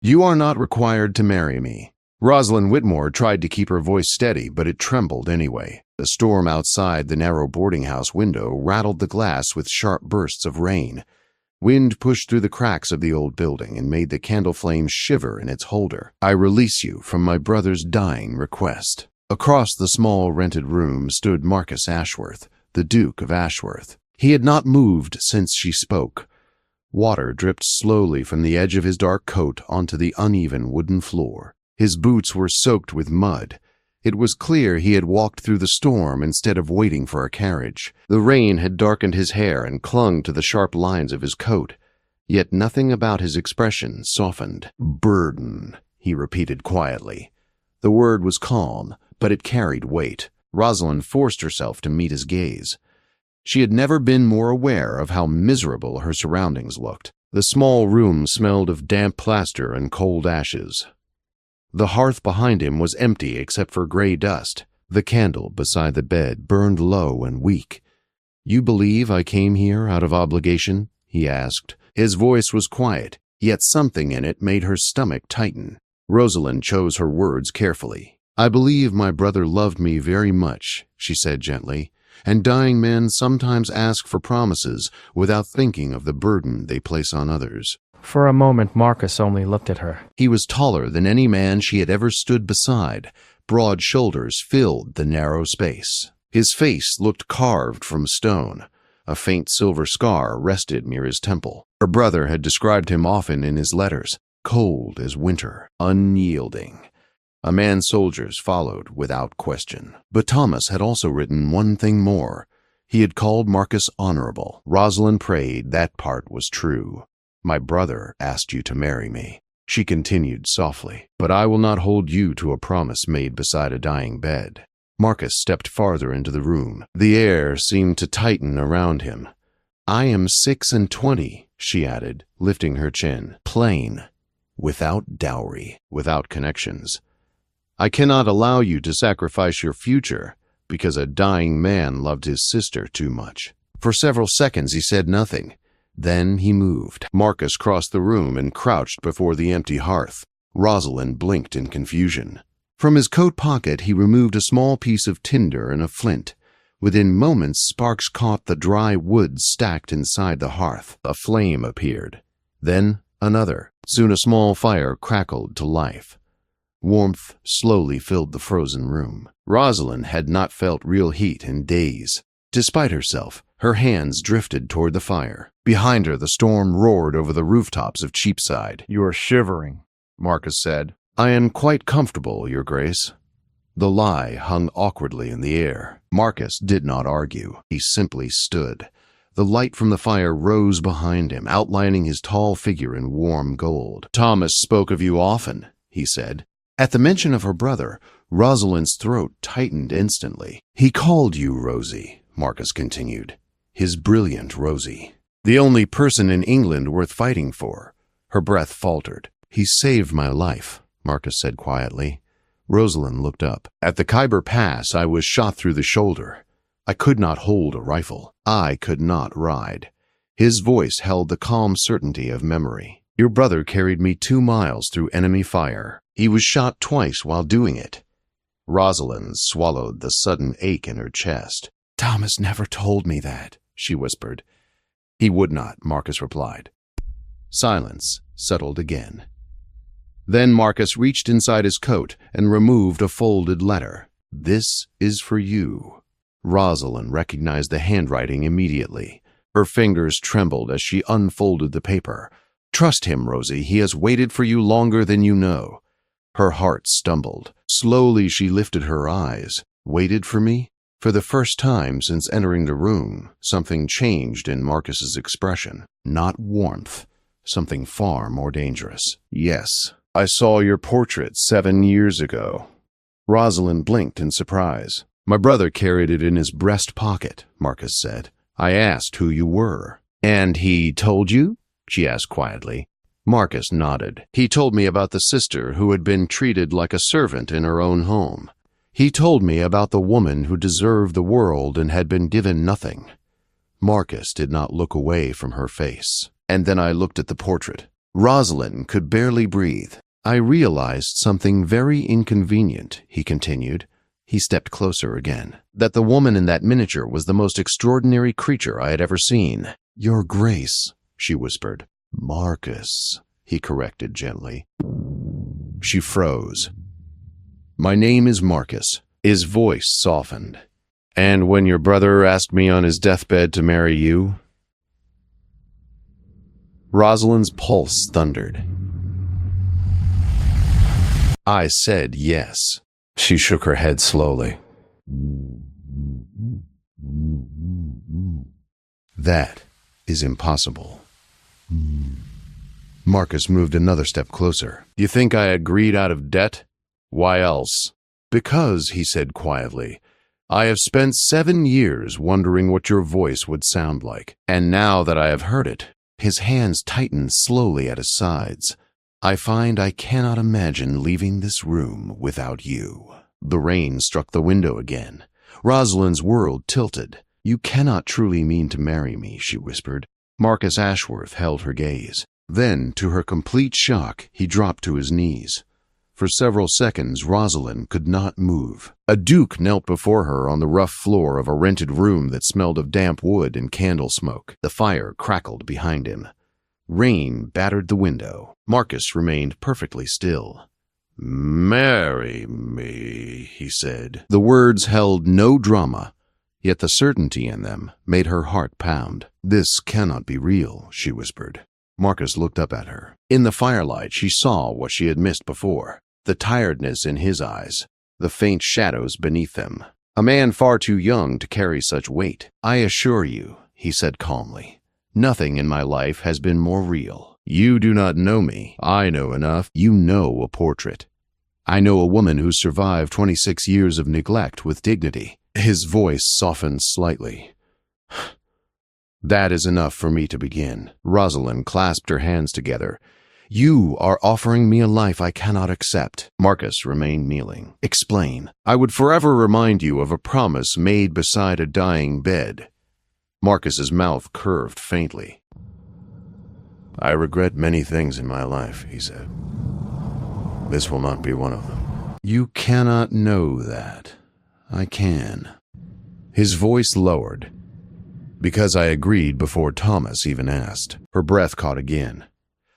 You are not required to marry me." Rosalind Whitmore tried to keep her voice steady, but it trembled anyway. The storm outside the narrow boarding house window rattled the glass with sharp bursts of rain. Wind pushed through the cracks of the old building and made the candle flame shiver in its holder. "I release you from my brother's dying request." Across the small rented room stood Marcus Ashworth, the Duke of Ashworth. He had not moved since she spoke. Water dripped slowly from the edge of his dark coat onto the uneven wooden floor. His boots were soaked with mud. It was clear he had walked through the storm instead of waiting for a carriage. The rain had darkened his hair and clung to the sharp lines of his coat, yet nothing about his expression softened. "Burden," he repeated quietly. The word was calm, but it carried weight. Rosalind forced herself to meet his gaze. She had never been more aware of how miserable her surroundings looked. The small room smelled of damp plaster and cold ashes. The hearth behind him was empty except for gray dust. The candle beside the bed burned low and weak. "You believe I came here out of obligation?" he asked. His voice was quiet, yet something in it made her stomach tighten. Rosalind chose her words carefully. "I believe my brother loved me very much," she said gently, "and dying men sometimes ask for promises without thinking of the burden they place on others." For a moment, Marcus only looked at her. He was taller than any man she had ever stood beside. Broad shoulders filled the narrow space. His face looked carved from stone. A faint silver scar rested near his temple. Her brother had described him often in his letters, cold as winter, unyielding. A man soldiers followed without question. But Thomas had also written one thing more. He had called Marcus honorable. Rosalind prayed that part was true. "My brother asked you to marry me," she continued softly, "but I will not hold you to a promise made beside a dying bed." Marcus stepped farther into the room. The air seemed to tighten around him. "I am 26, she added, lifting her chin. "Plain, without dowry, without connections. I cannot allow you to sacrifice your future because a dying man loved his sister too much." For several seconds he said nothing. Then he moved. Marcus crossed the room and crouched before the empty hearth. Rosalind blinked in confusion. From his coat pocket he removed a small piece of tinder and a flint. Within moments sparks caught the dry wood stacked inside the hearth. A flame appeared. Then another. Soon a small fire crackled to life. Warmth slowly filled the frozen room. Rosalind had not felt real heat in days. Despite herself, her hands drifted toward the fire. Behind her, the storm roared over the rooftops of Cheapside. "You are shivering," Marcus said. "I am quite comfortable, Your Grace." The lie hung awkwardly in the air. Marcus did not argue. He simply stood. The light from the fire rose behind him, outlining his tall figure in warm gold. "Thomas spoke of you often," he said. At the mention of her brother, Rosalind's throat tightened instantly. "He called you Rosie," Marcus continued. "His brilliant Rosie. The only person in England worth fighting for." Her breath faltered. "He saved my life," Marcus said quietly. Rosalind looked up. "At the Khyber Pass, I was shot through the shoulder. I could not hold a rifle. I could not ride." His voice held the calm certainty of memory. "Your brother carried me 2 miles through enemy fire. He was shot twice while doing it." Rosalind swallowed the sudden ache in her chest. "Thomas never told me that," she whispered. "He would not," Marcus replied. Silence settled again. Then Marcus reached inside his coat and removed a folded letter. "This is for you." Rosalind recognized the handwriting immediately. Her fingers trembled as she unfolded the paper. "Trust him, Rosie. He has waited for you longer than you know." Her heart stumbled. Slowly she lifted her eyes. "Waited for me?" For the first time since entering the room, something changed in Marcus's expression. Not warmth, something far more dangerous. "Yes, I saw your portrait 7 years ago." Rosalind blinked in surprise. "My brother carried it in his breast pocket," Marcus said. "I asked who you were." "And he told you?" she asked quietly. Marcus nodded. "He told me about the sister who had been treated like a servant in her own home. He told me about the woman who deserved the world and had been given nothing." Marcus did not look away from her face. "And then I looked at the portrait. Rosalind could barely breathe. I realized something very inconvenient, he continued. He stepped closer again. That the woman in that miniature was the most extraordinary creature I had ever seen. Your Grace, she whispered. Marcus, he corrected gently. She froze. My name is Marcus. His voice softened. And when your brother asked me on his deathbed to marry you? Rosalind's pulse thundered. I said yes. She shook her head slowly. That is impossible. Marcus moved another step closer. You think I agreed out of debt? Why else? Because, he said quietly, I have spent 7 years wondering what your voice would sound like, and now that I have heard it, his hands tightened slowly at his sides. I find I cannot imagine leaving this room without you. The rain struck the window again. Rosalind's world tilted. You cannot truly mean to marry me, she whispered. Marcus Ashworth held her gaze. Then, to her complete shock, he dropped to his knees. For several seconds, Rosalind could not move. A duke knelt before her on the rough floor of a rented room that smelled of damp wood and candle smoke. The fire crackled behind him. Rain battered the window. Marcus remained perfectly still. Marry me, he said. The words held no drama, yet the certainty in them made her heart pound. This cannot be real, she whispered. Marcus looked up at her. In the firelight, she saw what she had missed before. The tiredness in his eyes, the faint shadows beneath them. A man far too young to carry such weight. I assure you, he said calmly, nothing in my life has been more real. You do not know me. I know enough. You know a portrait. I know a woman who survived 26 years of neglect with dignity. His voice softened slightly. That is enough for me to begin. Rosalind clasped her hands together. You are offering me a life I cannot accept. Marcus remained kneeling. Explain. I would forever remind you of a promise made beside a dying bed. Marcus's mouth curved faintly. I regret many things in my life, he said. This will not be one of them. You cannot know that. I can. His voice lowered. Because I agreed before Thomas even asked. Her breath caught again.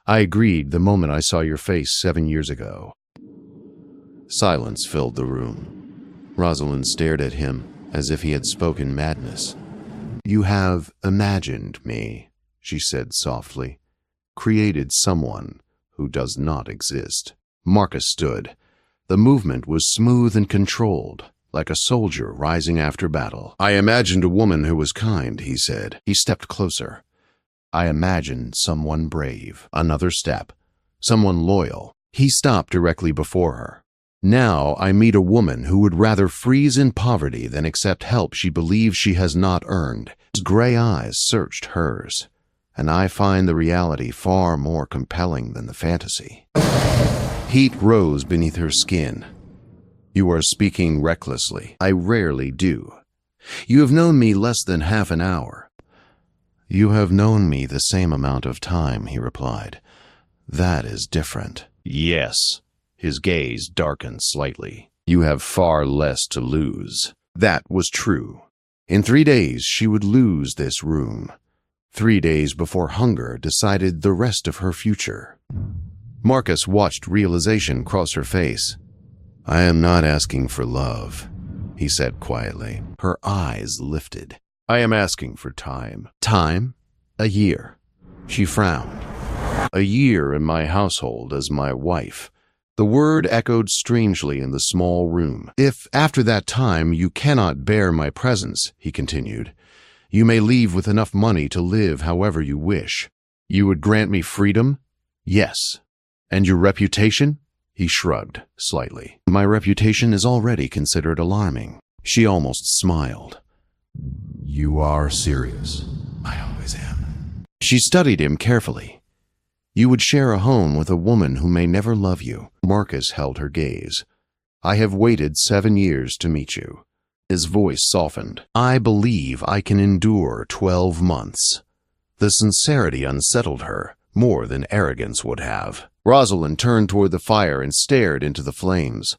I agreed the moment I saw your face 7 years ago. Silence filled the room. Rosalind stared at him as if he had spoken madness. You have imagined me, she said softly. Created someone who does not exist. Marcus stood. The movement was smooth and controlled, like a soldier rising after battle. I imagined a woman who was kind, he said. He stepped closer. I imagined someone brave. Another step. Someone loyal. He stopped directly before her. Now I meet a woman who would rather freeze in poverty than accept help she believes she has not earned. His gray eyes searched hers, and I find the reality far more compelling than the fantasy. Heat rose beneath her skin. You are speaking recklessly. I rarely do. You have known me less than half an hour. You have known me the same amount of time, he replied. That is different. Yes. His gaze darkened slightly. You have far less to lose. That was true. In 3 days, she would lose this room. 3 days before hunger decided the rest of her future. Marcus watched realization cross her face. I am not asking for love, he said quietly. Her eyes lifted. I am asking for time. Time? A year. She frowned. A year in my household as my wife. The word echoed strangely in the small room. If after that time you cannot bear my presence, he continued, you may leave with enough money to live however you wish. You would grant me freedom? Yes. And your reputation? He shrugged slightly. My reputation is already considered alarming. She almost smiled. You are serious. I always am. She studied him carefully. You would share a home with a woman who may never love you. Marcus held her gaze. I have waited 7 years to meet you. His voice softened. I believe I can endure 12 months. The sincerity unsettled her, more than arrogance would have. Rosalind turned toward the fire and stared into the flames.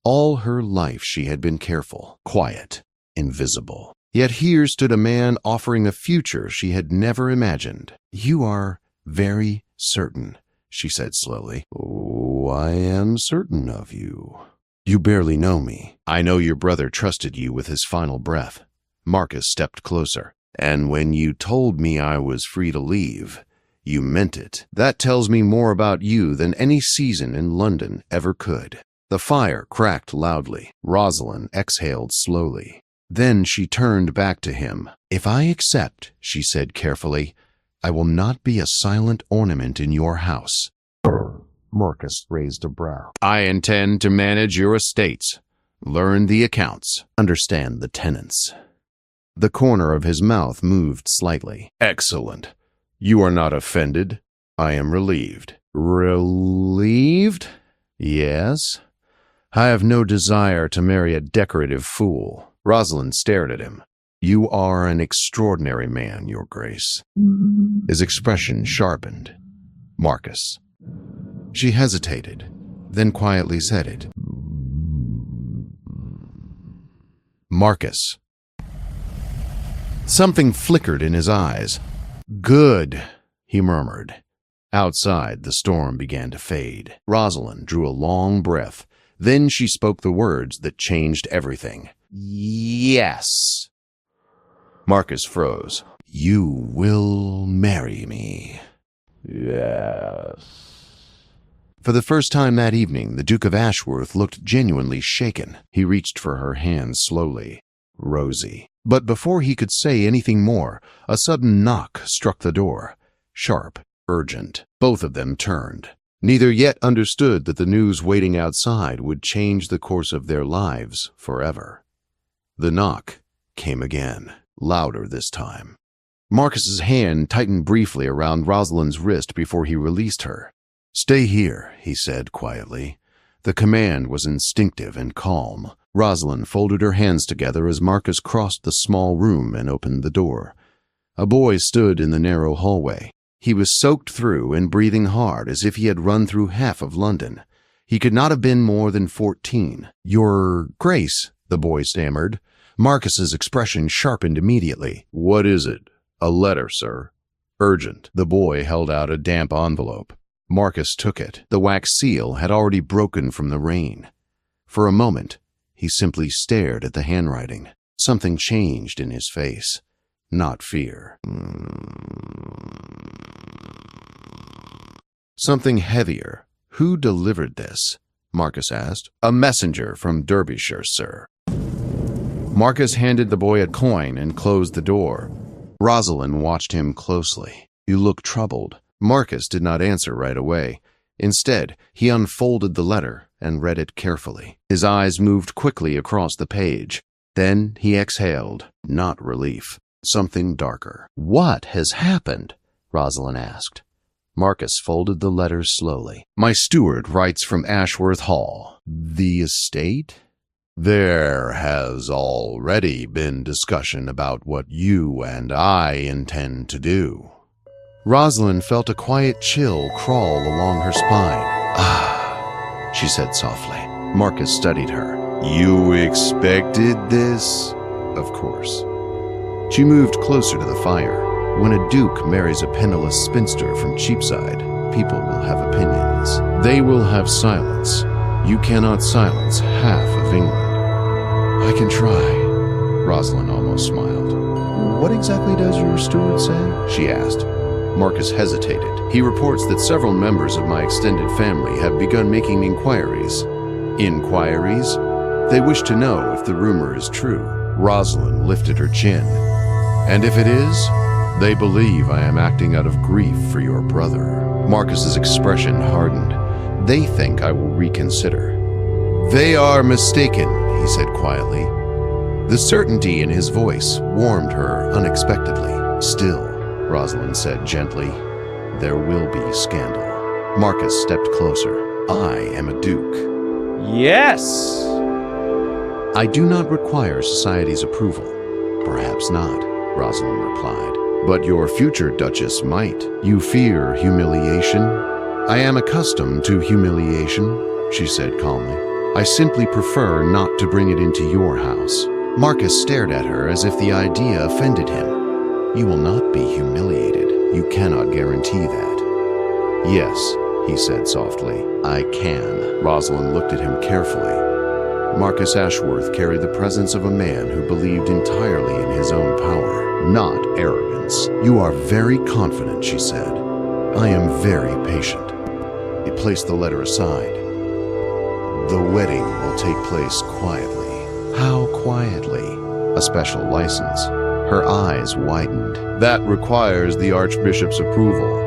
All her life she had been careful, quiet, invisible. Yet here stood a man offering a future she had never imagined. "You are very certain," she said slowly. "Oh, I am certain of you. You barely know me. I know your brother trusted you with his final breath." Marcus stepped closer. "And when you told me I was free to leave, you meant it. That tells me more about you than any season in London ever could." The fire cracked loudly. Rosalind exhaled slowly. Then she turned back to him. "If I accept," she said carefully, "I will not be a silent ornament in your house." Marcus raised a brow. "I intend to manage your estates, learn the accounts, understand the tenants." The corner of his mouth moved slightly. "Excellent. You are not offended. I am relieved." "Relieved? Yes. I have no desire to marry a decorative fool." Rosalind stared at him. "You are an extraordinary man, Your Grace." His expression sharpened. "Marcus." She hesitated, then quietly said it. "Marcus." Something flickered in his eyes. "Good," he murmured. Outside, the storm began to fade. Rosalind drew a long breath. Then she spoke the words that changed everything. "Yes." Marcus froze. "You will marry me." "Yes." For the first time that evening, the Duke of Ashworth looked genuinely shaken. He reached for her hand slowly. "Rosie." But before he could say anything more, a sudden knock struck the door. Sharp, urgent. Both of them turned. Neither yet understood that the news waiting outside would change the course of their lives forever. The knock came again, louder this time. Marcus's hand tightened briefly around Rosalind's wrist before he released her. "Stay here," he said quietly. The command was instinctive and calm. Rosalind folded her hands together as Marcus crossed the small room and opened the door. A boy stood in the narrow hallway. He was soaked through and breathing hard as if he had run through half of London. He could not have been more than 14. "Your Grace," the boy stammered. Marcus's expression sharpened immediately. "What is it?" "A letter, sir. Urgent." The boy held out a damp envelope. Marcus took it. The wax seal had already broken from the rain. For a moment, he simply stared at the handwriting. Something changed in his face. Not fear. Something heavier. "Who delivered this?" Marcus asked. "A messenger from Derbyshire, sir." Marcus handed the boy a coin and closed the door. Rosalind watched him closely. "You look troubled." Marcus did not answer right away. Instead, he unfolded the letter and read it carefully. His eyes moved quickly across the page. Then he exhaled, not relief. Something darker. "What has happened?" Rosalind asked. Marcus folded the letter slowly. "My steward writes from Ashworth Hall." "The estate?" "There has already been discussion about what you and I intend to do." Rosalind felt a quiet chill crawl along her spine. "Ah," she said softly. Marcus studied her. "You expected this?" "Of course." She moved closer to the fire. When a duke marries a penniless spinster from Cheapside, people will have opinions. They will have silence. You cannot silence half of England. "I can try." Rosalind almost smiled. "What exactly does your steward say?" she asked. Marcus hesitated. "He reports that several members of my extended family have begun making inquiries." "Inquiries?" "They wish to know if the rumor is true." Rosalind lifted her chin. "And if it is, they believe I am acting out of grief for your brother." Marcus's expression hardened. "They think I will reconsider." "They are mistaken," he said quietly. The certainty in his voice warmed her unexpectedly. "Still," Rosalind said gently, "there will be scandal." Marcus stepped closer. "I am a duke." Yes! "I do not require society's approval." "Perhaps not," Rosalind replied. But your future Duchess might. You fear humiliation? I am accustomed to humiliation, she said calmly. I simply prefer not to bring it into your house. Marcus stared at her as if the idea offended him. You will not be humiliated. You cannot guarantee that. Yes, he said softly. I can. Rosalind looked at him carefully. Marcus Ashworth carried the presence of a man who believed entirely in his own power, not arrogance. You are very confident, she said. I am very patient. He placed the letter aside. The wedding will take place quietly. How quietly? A special license. Her eyes widened. That requires the Archbishop's approval.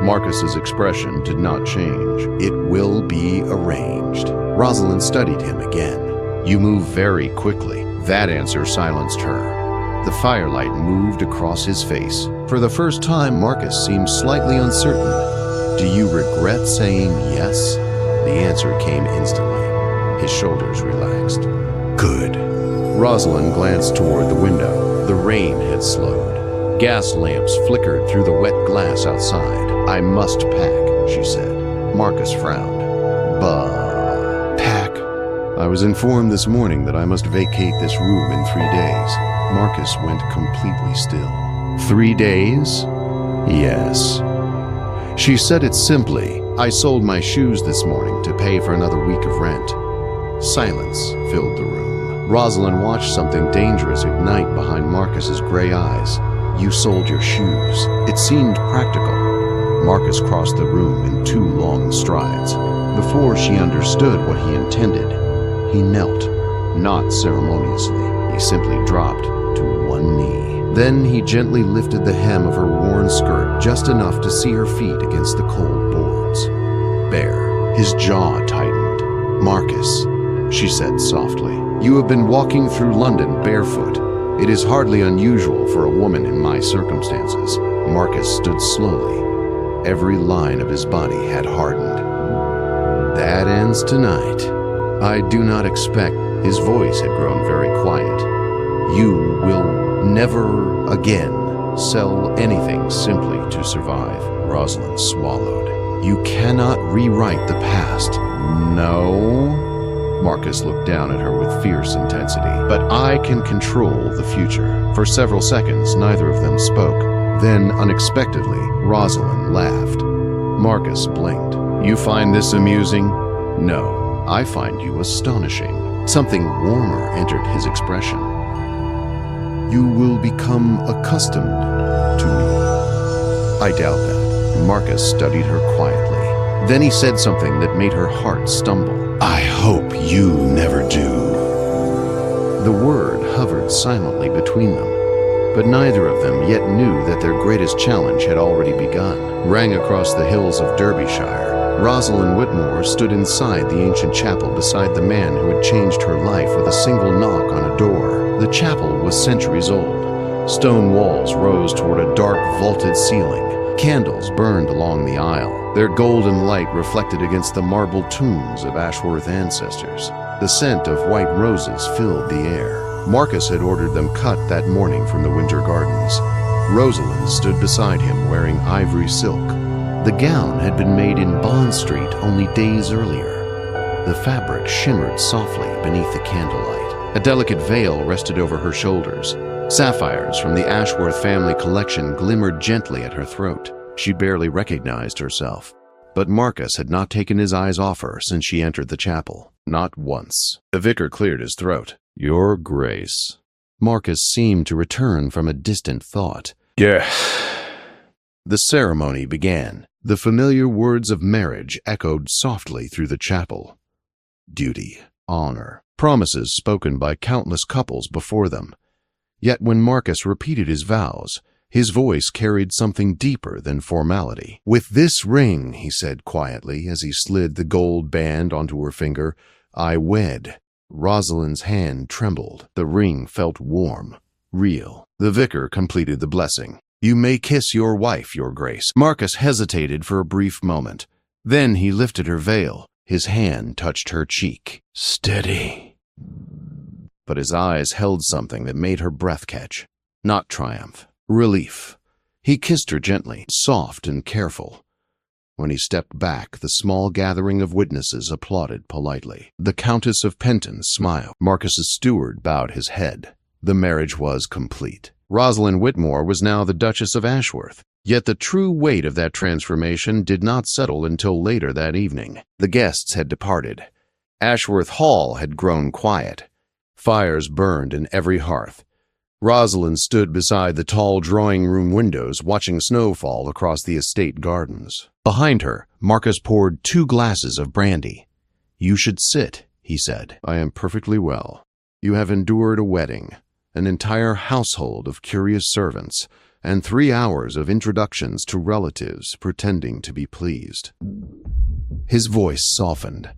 Marcus's expression did not change. It will be arranged. Rosalind studied him again. You move very quickly. That answer silenced her. The firelight moved across his face. For the first time, Marcus seemed slightly uncertain. Do you regret saying yes? The answer came instantly. His shoulders relaxed. Good. Rosalind glanced toward the window. The rain had slowed. Gas lamps flickered through the wet glass outside. I must pack, she said. Marcus frowned. Pack? I was informed this morning that I must vacate this room in 3 days. Marcus went completely still. 3 days? Yes. She said it simply. I sold my shoes this morning to pay for another week of rent. Silence filled the room. Rosalind watched something dangerous ignite behind Marcus's gray eyes. You sold your shoes. It seemed practical. Marcus crossed the room in 2 long strides. Before she understood what he intended, he knelt, not ceremoniously. He simply dropped to one knee. Then he gently lifted the hem of her worn skirt just enough to see her feet against the cold boards. Bare. His jaw tightened. Marcus, she said softly, you have been walking through London barefoot. It is hardly unusual for a woman in my circumstances. Marcus stood slowly. Every line of his body had hardened. That ends tonight. I do not expect. His voice had grown very quiet. You will never again sell anything simply to survive. Rosalind swallowed. You cannot rewrite the past. No? Marcus looked down at her with fierce intensity. But I can control the future. For several seconds, neither of them spoke. Then, unexpectedly, Rosalind laughed. Marcus blinked. You find this amusing? No, I find you astonishing. Something warmer entered his expression. You will become accustomed to me. I doubt that. Marcus studied her quietly. Then he said something that made her heart stumble. I hope you never do. The word hovered silently between them. But neither of them yet knew that their greatest challenge had already begun. Rang across the hills of Derbyshire. Rosalind Whitmore stood inside the ancient chapel beside the man who had changed her life with a single knock on a door. The chapel was centuries old. Stone walls rose toward a dark vaulted ceiling. Candles burned along the aisle. Their golden light reflected against the marble tombs of Ashworth ancestors. The scent of white roses filled the air. Marcus had ordered them cut that morning from the Winter Gardens. Rosalind stood beside him wearing ivory silk. The gown had been made in Bond Street only days earlier. The fabric shimmered softly beneath the candlelight. A delicate veil rested over her shoulders. Sapphires from the Ashworth family collection glimmered gently at her throat. She barely recognized herself. But Marcus had not taken his eyes off her since she entered the chapel. Not once. The vicar cleared his throat. Your Grace. Marcus seemed to return from a distant thought. Yeah. The ceremony began. The familiar words of marriage echoed softly through the chapel. Duty, honor, promises spoken by countless couples before them. Yet when Marcus repeated his vows, his voice carried something deeper than formality. With this ring, he said quietly as he slid the gold band onto her finger, I wed. Rosalind's hand trembled. The ring felt warm, real. The vicar completed the blessing. You may kiss your wife, Your Grace. Marcus hesitated for a brief moment. Then he lifted her veil. His hand touched her cheek. Steady. But his eyes held something that made her breath catch. Not triumph. Relief. He kissed her gently, soft and careful. When he stepped back, the small gathering of witnesses applauded politely. The Countess of Penton smiled. Marcus's steward bowed his head. The marriage was complete. Rosalind Whitmore was now the Duchess of Ashworth. Yet the true weight of that transformation did not settle until later that evening. The guests had departed. Ashworth Hall had grown quiet. Fires burned in every hearth. Rosalind stood beside the tall drawing-room windows, watching snow fall across the estate gardens. Behind her, Marcus poured 2 glasses of brandy. "You should sit," he said. "I am perfectly well. You have endured a wedding, an entire household of curious servants, and 3 hours of introductions to relatives pretending to be pleased." His voice softened.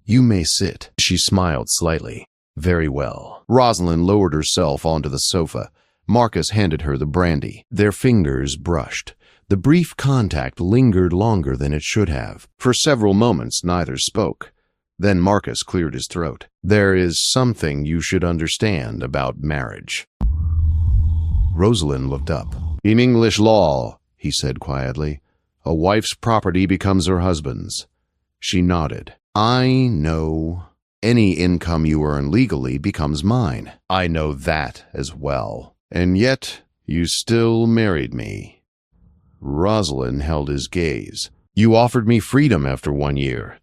"You may sit." She smiled slightly. "Very well." Rosalind lowered herself onto the sofa. Marcus handed her the brandy. Their fingers brushed. The brief contact lingered longer than it should have. For several moments, neither spoke. Then Marcus cleared his throat. "There is something you should understand about marriage." Rosalind looked up. "In English law," he said quietly, "a wife's property becomes her husband's." She nodded. "I know. Any income you earn legally becomes mine. I know that as well. And yet, you still married me." Rosalind held his gaze. "You offered me freedom after 1 year."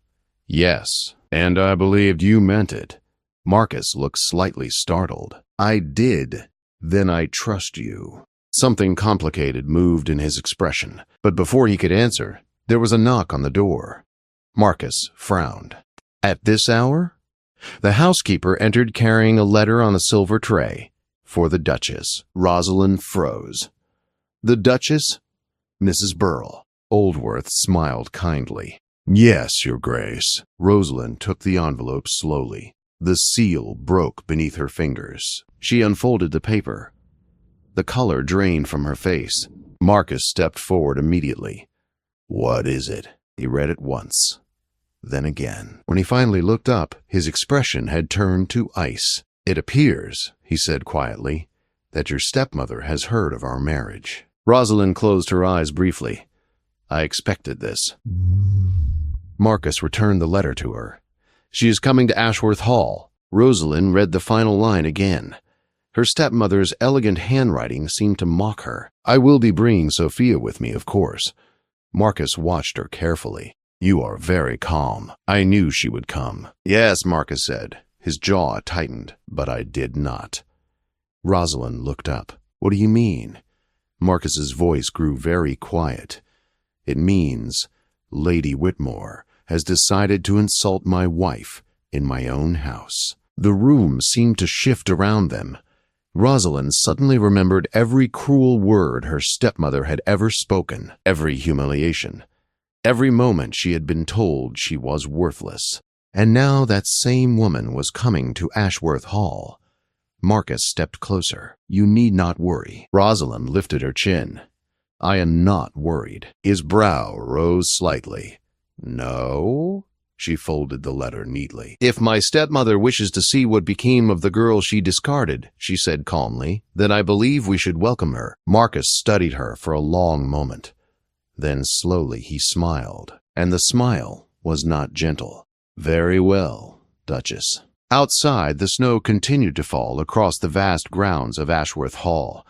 "Yes, and I believed you meant it." Marcus looked slightly startled. "I did. Then I trust you." Something complicated moved in his expression, but before he could answer, there was a knock on the door. Marcus frowned. "At this hour?" The housekeeper entered carrying a letter on a silver tray. "For the Duchess." Rosalind froze. "The Duchess?" "Mrs. Burrell." Oldworth smiled kindly. "Yes, Your Grace." Rosalind took the envelope slowly. The seal broke beneath her fingers. She unfolded the paper. The color drained from her face. Marcus stepped forward immediately. "What is it?" He read it once, then again. When he finally looked up, his expression had turned to ice. "It appears," he said quietly, "that your stepmother has heard of our marriage." Rosalind closed her eyes briefly. "I expected this." Marcus returned the letter to her. "She is coming to Ashworth Hall." Rosalind read the final line again. Her stepmother's elegant handwriting seemed to mock her. "I will be bringing Sophia with me, of course." Marcus watched her carefully. "You are very calm. I knew she would come." "Yes," Marcus said. His jaw tightened, "but I did not." Rosalind looked up. "What do you mean?" Marcus's voice grew very quiet. "It means Lady Whitmore has decided to insult my wife in my own house." The room seemed to shift around them. Rosalind suddenly remembered every cruel word her stepmother had ever spoken, every humiliation, every moment she had been told she was worthless. And now that same woman was coming to Ashworth Hall. Marcus stepped closer. "You need not worry." Rosalind lifted her chin. "I am not worried." His brow rose slightly. "No?" She folded the letter neatly. "If my stepmother wishes to see what became of the girl she discarded," she said calmly, "then I believe we should welcome her." Marcus studied her for a long moment. Then slowly he smiled, and the smile was not gentle. "Very well, Duchess." Outside, the snow continued to fall across the vast grounds of Ashworth Hall.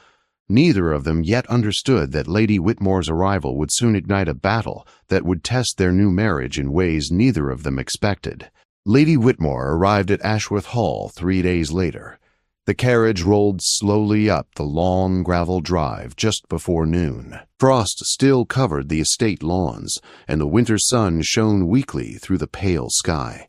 Neither of them yet understood that Lady Whitmore's arrival would soon ignite a battle that would test their new marriage in ways neither of them expected. Lady Whitmore arrived at Ashworth Hall 3 days later. The carriage rolled slowly up the long gravel drive just before noon. Frost still covered the estate lawns, and the winter sun shone weakly through the pale sky.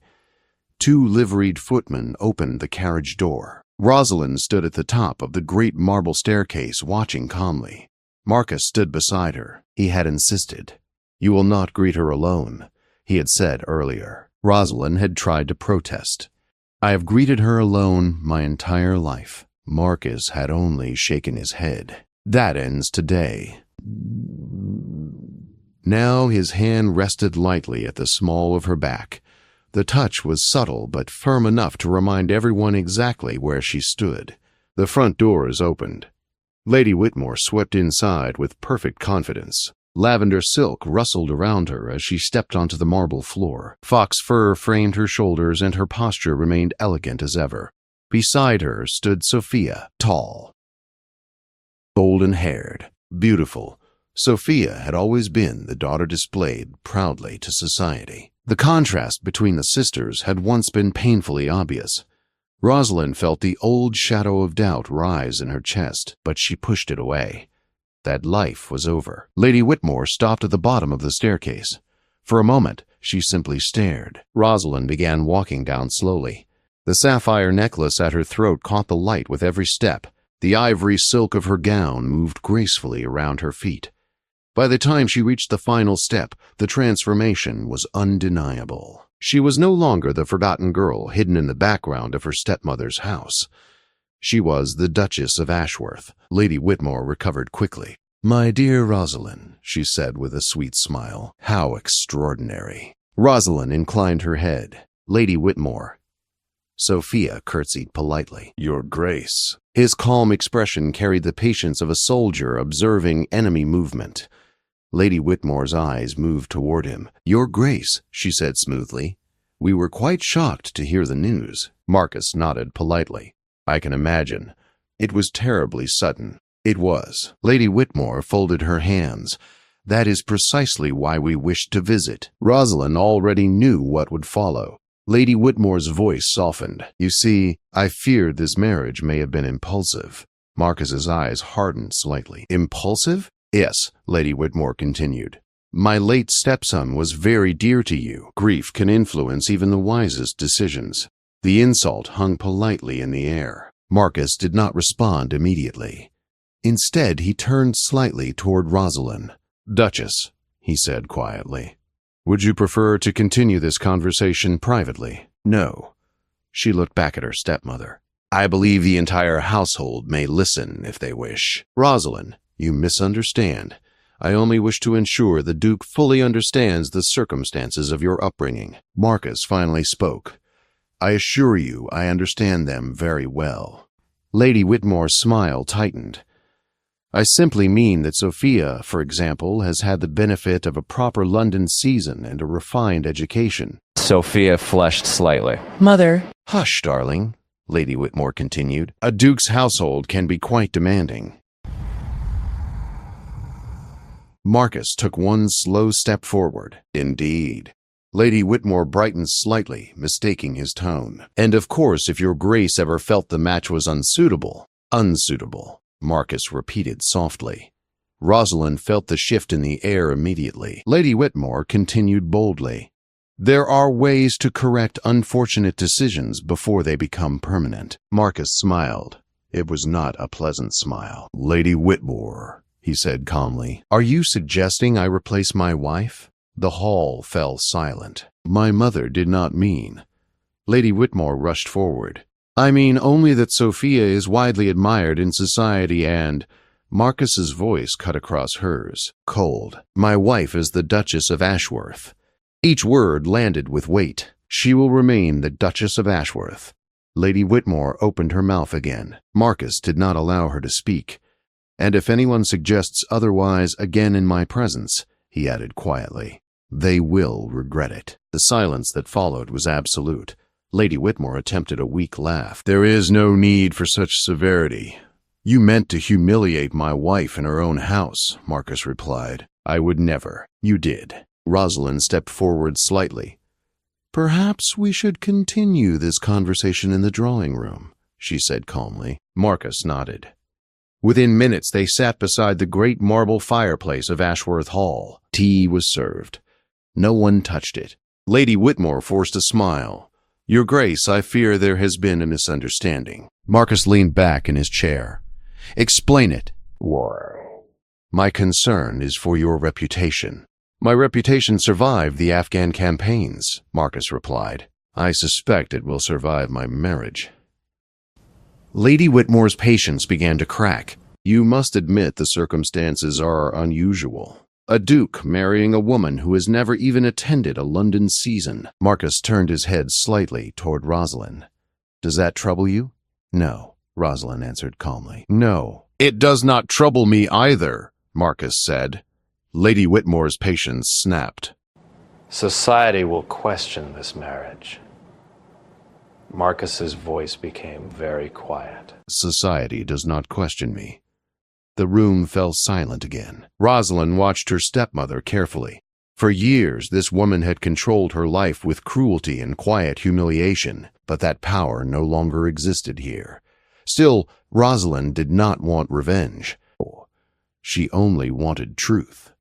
2 liveried footmen opened the carriage door. Rosalind stood at the top of the great marble staircase, watching calmly. Marcus stood beside her. He had insisted. "You will not greet her alone," he had said earlier. Rosalind had tried to protest. "I have greeted her alone my entire life." Marcus had only shaken his head. "That ends today." Now his hand rested lightly at the small of her back. The touch was subtle but firm enough to remind everyone exactly where she stood. The front doors opened. Lady Whitmore swept inside with perfect confidence. Lavender silk rustled around her as she stepped onto the marble floor. Fox fur framed her shoulders and her posture remained elegant as ever. Beside her stood Sophia, tall, golden-haired, beautiful. Sophia had always been the daughter displayed proudly to society. The contrast between the sisters had once been painfully obvious. Rosalind felt the old shadow of doubt rise in her chest, but she pushed it away. That life was over. Lady Whitmore stopped at the bottom of the staircase. For a moment, she simply stared. Rosalind began walking down slowly. The sapphire necklace at her throat caught the light with every step. The ivory silk of her gown moved gracefully around her feet. By the time she reached the final step, the transformation was undeniable. She was no longer the forgotten girl hidden in the background of her stepmother's house. She was the Duchess of Ashworth. Lady Whitmore recovered quickly. "My dear Rosalind," she said with a sweet smile. "How extraordinary." Rosalind inclined her head. Lady Whitmore. Sophia curtsied politely. "Your Grace." His calm expression carried the patience of a soldier observing enemy movement. Lady Whitmore's eyes moved toward him. "Your Grace," she said smoothly. "We were quite shocked to hear the news." Marcus nodded politely. "I can imagine. It was terribly sudden." It was. Lady Whitmore folded her hands. "That is precisely why we wished to visit." Rosalind already knew what would follow. Lady Whitmore's voice softened. "You see, I feared this marriage may have been impulsive." Marcus's eyes hardened slightly. "Impulsive?" "Yes," Lady Whitmore continued. "My late stepson was very dear to you. Grief can influence even the wisest decisions." The insult hung politely in the air. Marcus did not respond immediately. Instead, he turned slightly toward Rosalind. "Duchess," he said quietly, "would you prefer to continue this conversation privately?" "No." She looked back at her stepmother. "I believe the entire household may listen if they wish." "Rosalind, you misunderstand. I only wish to ensure the Duke fully understands the circumstances of your upbringing." Marcus finally spoke. "I assure you I understand them very well." Lady Whitmore's smile tightened. "I simply mean that Sophia, for example, has had the benefit of a proper London season and a refined education." Sophia flushed slightly. Mother. "Hush, darling," Lady Whitmore continued. "A duke's household can be quite demanding." Marcus took one slow step forward. "Indeed." Lady Whitmore brightened slightly, mistaking his tone. "And of course, if your Grace ever felt the match was unsuitable." "Unsuitable," Marcus repeated softly. Rosalind felt the shift in the air immediately. Lady Whitmore continued boldly. "There are ways to correct unfortunate decisions before they become permanent." Marcus smiled. It was not a pleasant smile. "Lady Whitmore," he said calmly, "are you suggesting I replace my wife?" The hall fell silent. "My mother did not mean." Lady Whitmore rushed forward. "I mean only that Sophia is widely admired in society and—" Marcus's voice cut across hers, cold. "My wife is the Duchess of Ashworth." Each word landed with weight. "She will remain the Duchess of Ashworth." Lady Whitmore opened her mouth again. Marcus did not allow her to speak. "And if anyone suggests otherwise again in my presence," he added quietly, "they will regret it." The silence that followed was absolute. Lady Whitmore attempted a weak laugh. "There is no need for such severity. You meant to humiliate my wife in her own house," Marcus replied. "I would never." "You did." Rosalind stepped forward slightly. "Perhaps we should continue this conversation in the drawing room," she said calmly. Marcus nodded. Within minutes they sat beside the great marble fireplace of Ashworth Hall. Tea was served. No one touched it. Lady Whitmore forced a smile. "Your Grace, I fear there has been a misunderstanding." Marcus leaned back in his chair. "Explain it." Why? "My concern is for your reputation." "My reputation survived the Afghan campaigns," Marcus replied. "I suspect it will survive my marriage." Lady Whitmore's patience began to crack. "You must admit the circumstances are unusual. A duke marrying a woman who has never even attended a London season." Marcus turned his head slightly toward Rosalind. "Does that trouble you?" "No," Rosalind answered calmly. "No, It does not trouble me either, Marcus said. Lady Whitmore's patience snapped. Society will question this marriage. Marcus's voice became very quiet. Society does not question me. The room fell silent again. Rosalind watched her stepmother carefully. For years, this woman had controlled her life with cruelty and quiet humiliation, but that power no longer existed here. Still, Rosalind did not want revenge. She only wanted truth.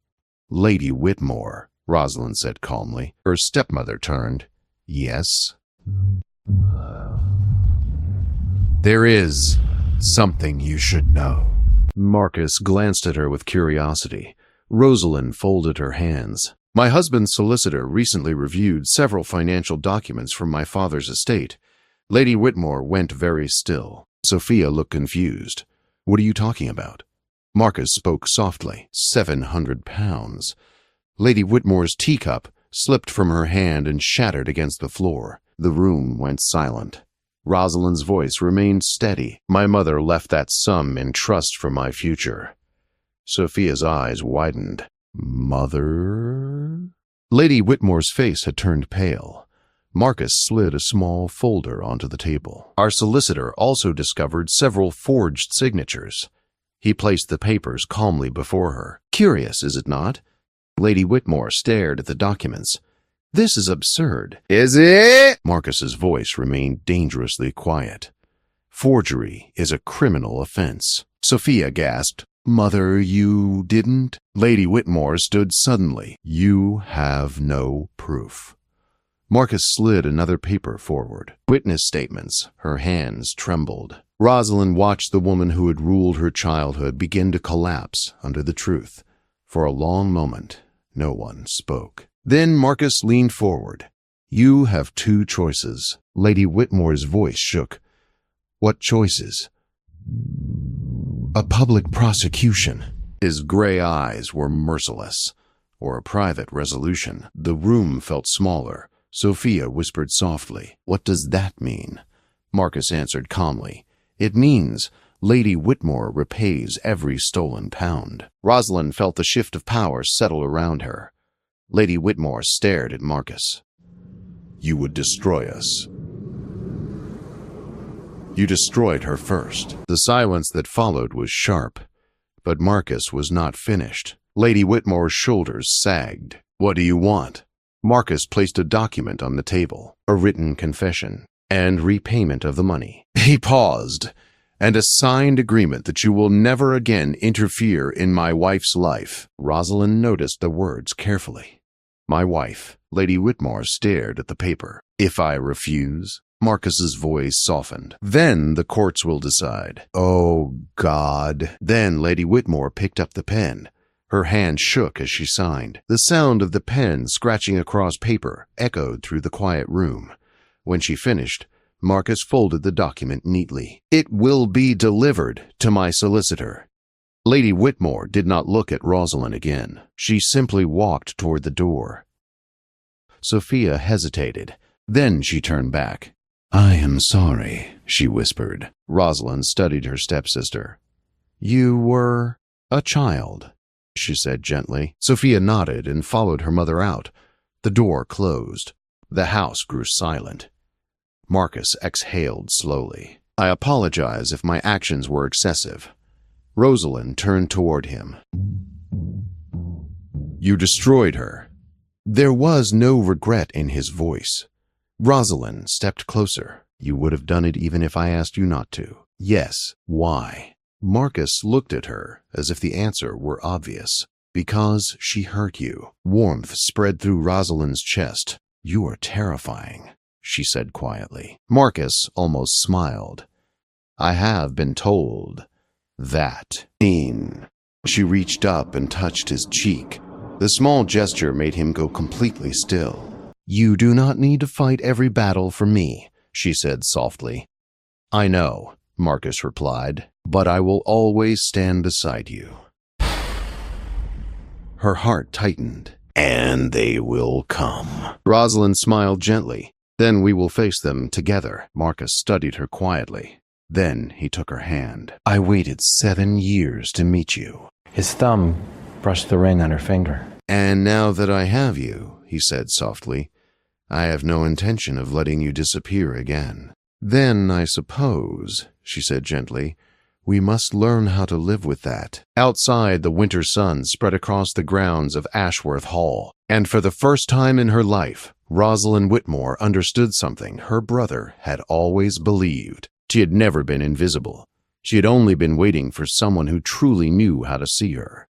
Lady Whitmore, Rosalind said calmly. Her stepmother turned. Yes? There is something you should know. Marcus glanced at her with curiosity. Rosalind folded her hands. My husband's solicitor recently reviewed several financial documents from my father's estate. Lady Whitmore went very still. Sophia looked confused. What are you talking about? Marcus spoke softly. 700 pounds. Lady Whitmore's teacup slipped from her hand and shattered against the floor. The room went silent. Rosalind's voice remained steady. My mother left that sum in trust for my future. Sophia's eyes widened. Mother? Lady Whitmore's face had turned pale. Marcus slid a small folder onto the table. Our solicitor also discovered several forged signatures. He placed the papers calmly before her. Curious, is it not? Lady Whitmore stared at the documents. This is absurd. Is it? Marcus's voice remained dangerously quiet. Forgery is a criminal offense. Sophia gasped. Mother, you didn't? Lady Whitmore stood suddenly. You have no proof. Marcus slid another paper forward. Witness statements. Her hands trembled. Rosalind watched the woman who had ruled her childhood begin to collapse under the truth. For a long moment, no one spoke. Then Marcus leaned forward. You have two choices. Lady Whitmore's voice shook. What choices? A public prosecution. His gray eyes were merciless. Or a private resolution. The room felt smaller. Sophia whispered softly. What does that mean? Marcus answered calmly. It means Lady Whitmore repays every stolen pound. Rosalind felt the shift of power settle around her. Lady Whitmore stared at Marcus. You would destroy us. You destroyed her first. The silence that followed was sharp, but Marcus was not finished. Lady Whitmore's shoulders sagged. What do you want? Marcus placed a document on the table, a written confession, and repayment of the money. He paused, and a signed agreement that you will never again interfere in my wife's life. Rosalind noticed the words carefully. My wife. Lady Whitmore stared at the paper. If I refuse? Marcus's voice softened. Then the courts will decide. Oh, God. Then Lady Whitmore picked up the pen. Her hand shook as she signed. The sound of the pen scratching across paper echoed through the quiet room. When she finished, Marcus folded the document neatly. It will be delivered to my solicitor. Lady Whitmore did not look at Rosalind again. She simply walked toward the door. Sophia hesitated. Then she turned back. I am sorry, she whispered. Rosalind studied her stepsister. You were a child, she said gently. Sophia nodded and followed her mother out. The door closed. The house grew silent. Marcus exhaled slowly. I apologize if my actions were excessive. Rosalind turned toward him. You destroyed her. There was no regret in his voice. Rosalind stepped closer. You would have done it even if I asked you not to. Yes. Why? Marcus looked at her as if the answer were obvious. Because she hurt you. Warmth spread through Rosalind's chest. You are terrifying, she said quietly. Marcus almost smiled. I have been told that. She reached up and touched his cheek. The small gesture made him go completely still. You do not need to fight every battle for me, she said softly. I know, Marcus replied, but I will always stand beside you. Her heart tightened. And they will come. Rosalind smiled gently. Then we will face them together. Marcus studied her quietly. Then he took her hand. "I waited 7 years to meet you." His thumb brushed the ring on her finger. "And now that I have you," he said softly, "I have no intention of letting you disappear again." "Then, I suppose," she said gently, "we must learn how to live with that." Outside, the winter sun spread across the grounds of Ashworth Hall, and for the first time in her life, Rosalind Whitmore understood something her brother had always believed. She had never been invisible. She had only been waiting for someone who truly knew how to see her.